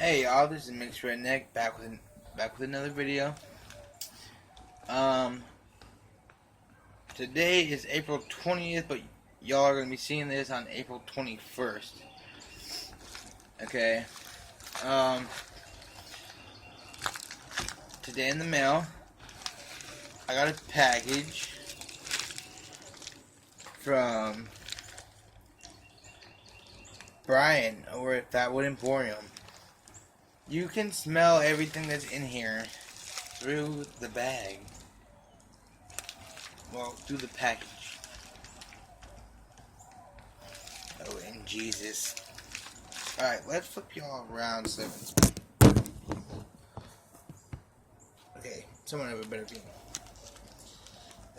Hey y'all, this is MIXEDREDNECK back with another video. Today is April 20th, but y'all are gonna be seeing this on April 21st. Okay. Today in the mail, I got a package from Brian over at Fatwood Emporium. You can smell everything that's in here through the bag. Well, through the package. Oh, and Jesus. Alright, let's flip y'all around so. Okay, someone have a better view.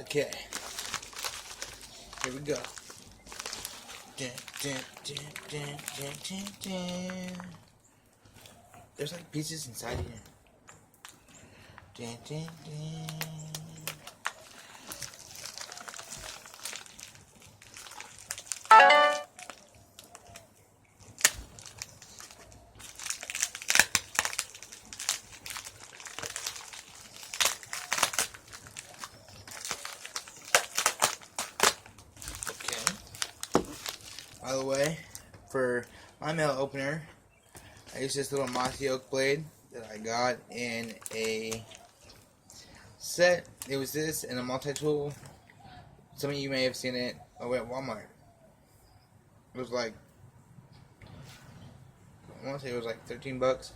Okay. Here we go. Dun, dun, dun, dun, dun, dun, dun. There's like pieces inside here. Dun, dun, dun. Okay. By the way, for my mail opener, I used this little mossy oak blade that I got in a set. It was this and a multi-tool. Some of you may have seen it over at Walmart. It was like, I want to say it was like 13 bucks.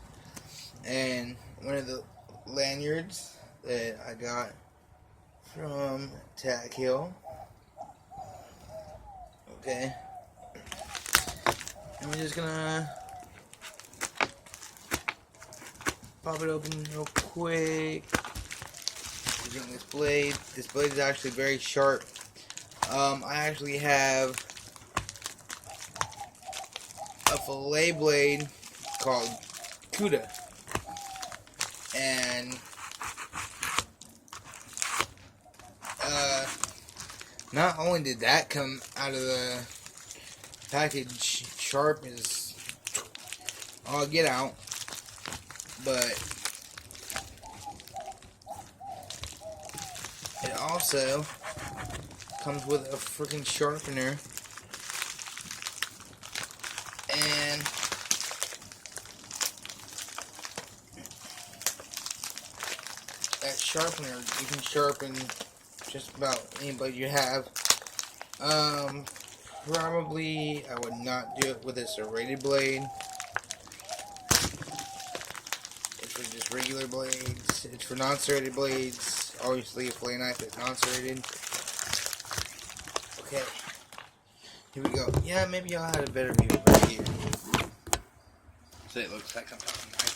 And one of the lanyards that I got from Tack Hill. Okay. I'm just gonna pop it open real quick. Using this blade. This blade is actually very sharp. I actually have a fillet blade called Cuda. And not only did that come out of the package sharp as all get out, but it also comes with a freaking sharpener, and that sharpener, you can sharpen just about any blade you have. Probably I would not do it with a serrated blade. It's for just regular blades. It's for non-serrated blades. Obviously a fillet knife is non-serrated. Okay, here we go. Yeah, maybe y'all had a better view right here. So it looks like I'm talking right.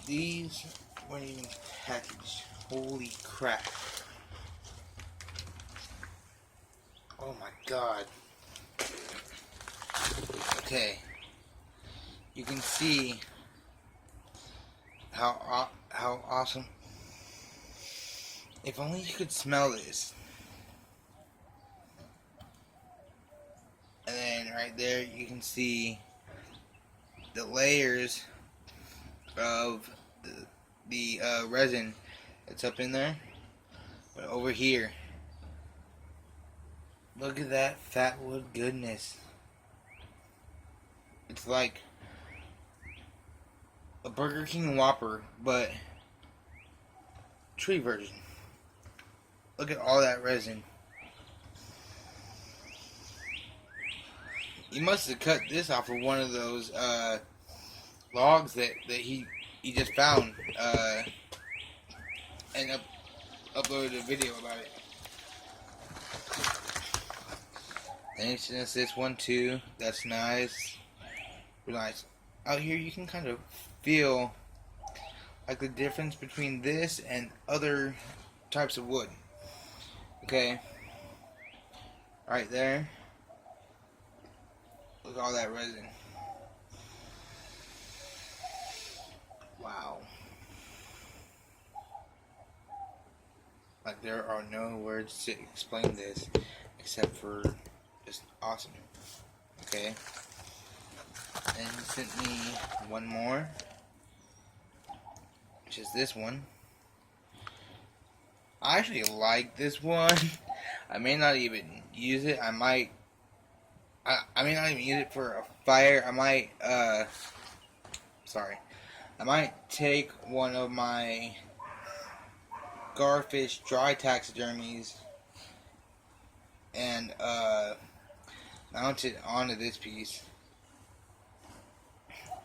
These weren't even packaged. Holy crap. Oh my god. Okay. You can see how awesome. If only you could smell this. And then right there you can see the layers of the resin that's up in there. But over here, look at that Fatwood goodness. It's like a Burger King Whopper, but tree version. Look at all that resin. He must have cut this off of one of those logs that he just found and uploaded a video about it. And it's just this one too. That's nice. Nice. Out here you can kind of feel like the difference between this and other types of wood. Okay. Right there. Look at all that resin. Wow. Like, there are no words to explain this except for just awesome. Okay. And he sent me one more, which is this one. I actually like this one. I may not even use it. I may not even use it for a fire. I might take one of my garfish dry taxidermies and mount it onto this piece.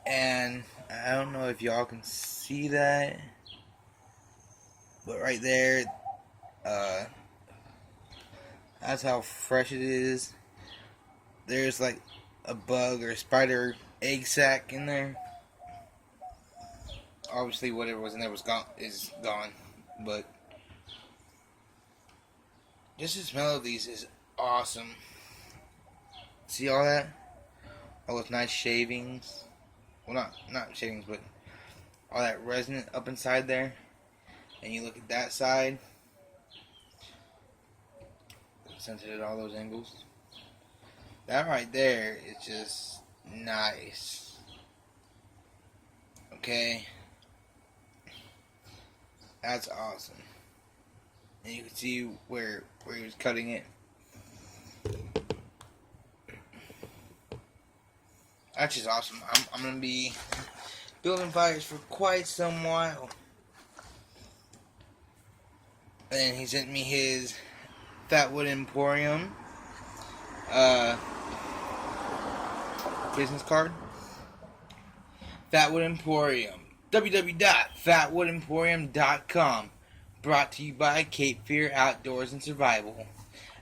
And I don't know if y'all can see that, but right there, that's how fresh it is. There's like a bug or a spider egg sac in there. Obviously, whatever was in there is gone, but just the smell of these is awesome. See all that? All those nice shavings. Well, not shavings, but all that resin up inside there. And you look at that side. Centered at all those angles. That right there is just nice. Okay. That's awesome. And you can see where he was cutting it. That's just awesome. I'm gonna be building fires for quite some while. And he sent me his Fatwood Emporium business card. Fatwood Emporium. www.fatwoodemporium.com. Brought to you by Cape Fear Outdoors and Survival.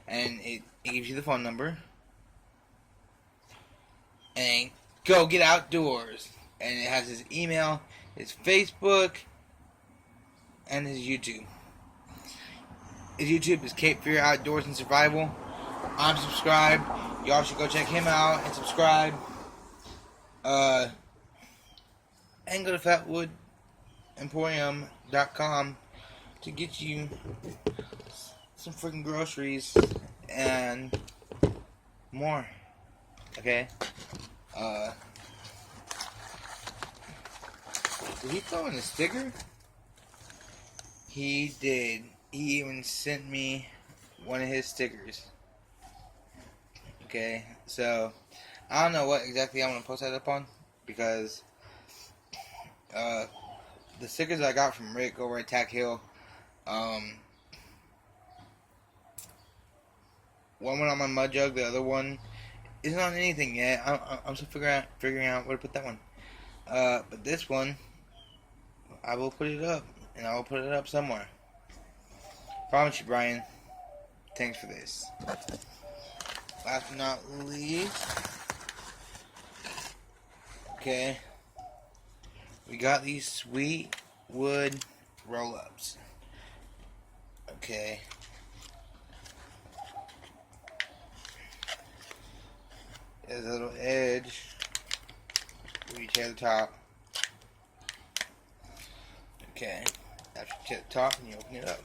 And it gives you the phone number. And go get outdoors. And it has his email, his Facebook, and his YouTube. His YouTube is Cape Fear Outdoors and Survival. I'm subscribed. Y'all should go check him out and subscribe. And go to fatwoodemporium.com to get you some freaking groceries and more. Okay? Did he throw in a sticker? He did. He even sent me one of his stickers. Okay, so I don't know what exactly I'm gonna post that up on because the stickers I got from Rick over at Tack Hill, one went on my mud jug, the other one isn't on anything yet. I'm still figuring out where to put that one. But this one, I will put it up, and I will put it up somewhere. Promise you, Brian. Thanks for this. Last but not least, okay, we got these sweet wood roll-ups. Okay. There's a little edge where you tear the top. Okay. After you tear the top, and you open it up.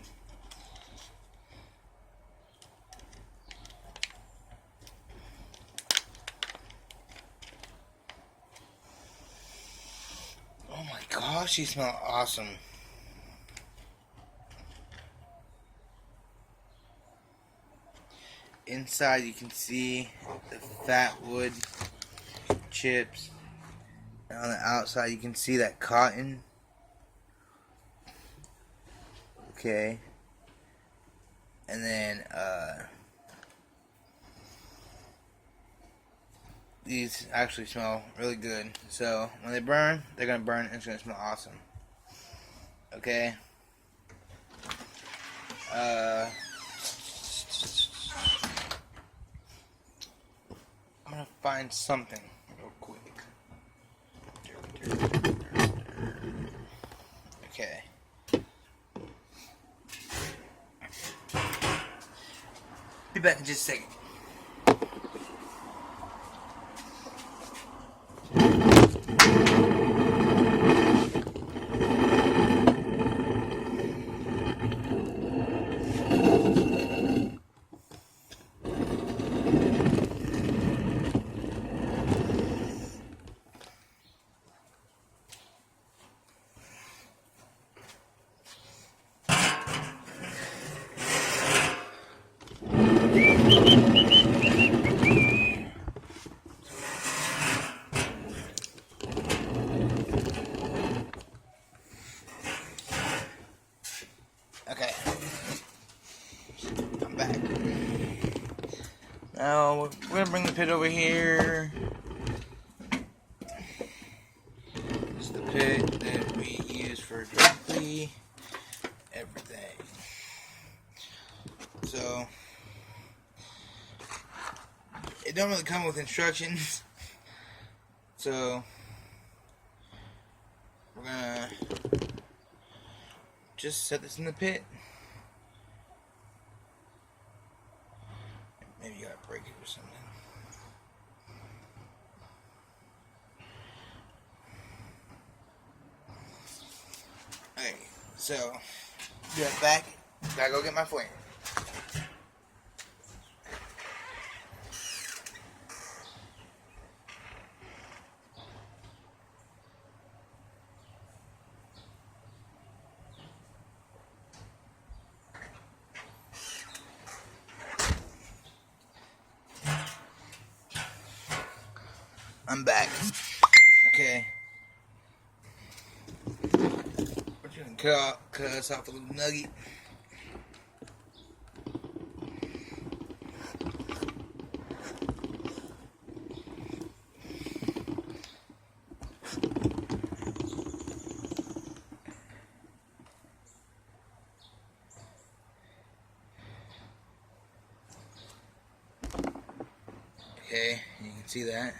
Oh my gosh, these smell awesome. Inside you can see the fat wood chips. And on the outside you can see that cotton. Okay. And then these actually smell really good. So when they burn, they're gonna burn and it's gonna smell awesome. Okay. I'm gonna find something real quick. Okay. Be back in just a second. Now we're gonna bring the pit over here. This is the pit that we use for directly everything. So it don't really come with instructions. So we're gonna just set this in the pit. Maybe you gotta break it or something. Okay, so be right back. Gotta go get my flame. I'm back. Okay. We're just gonna cut us off a little nugget. Okay, you can see that.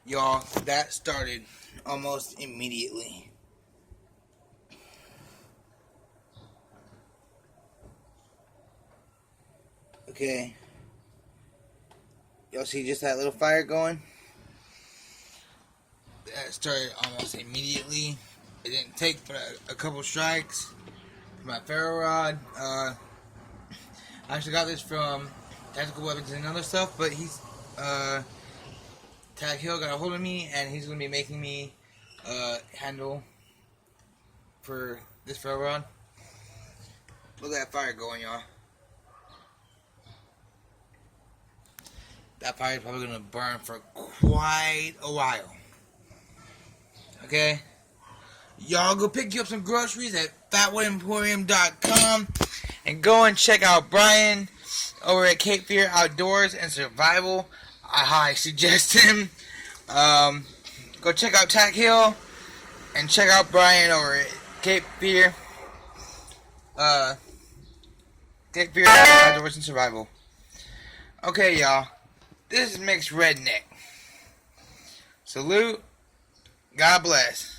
Y'all, that started almost immediately. Okay. Y'all see just that little fire going? That started almost immediately. It didn't take but a couple strikes for my ferro rod. I actually got this from Tactical Weapons and other stuff, but he's Tag Hill got a hold of me, and he's going to be making me a handle for this ferro rod. Look at that fire going, y'all. That fire is probably going to burn for quite a while. Okay? Y'all go pick you up some groceries at fatwoodemporium.com and go and check out Brian over at Cape Fear Outdoors and Survival. I highly suggest him. Go check out Tack Hill and check out Brian over at Cape Fear. Cape Fear Outdoors and Survival. Okay, y'all. This is Mixed Redneck. Salute. God bless.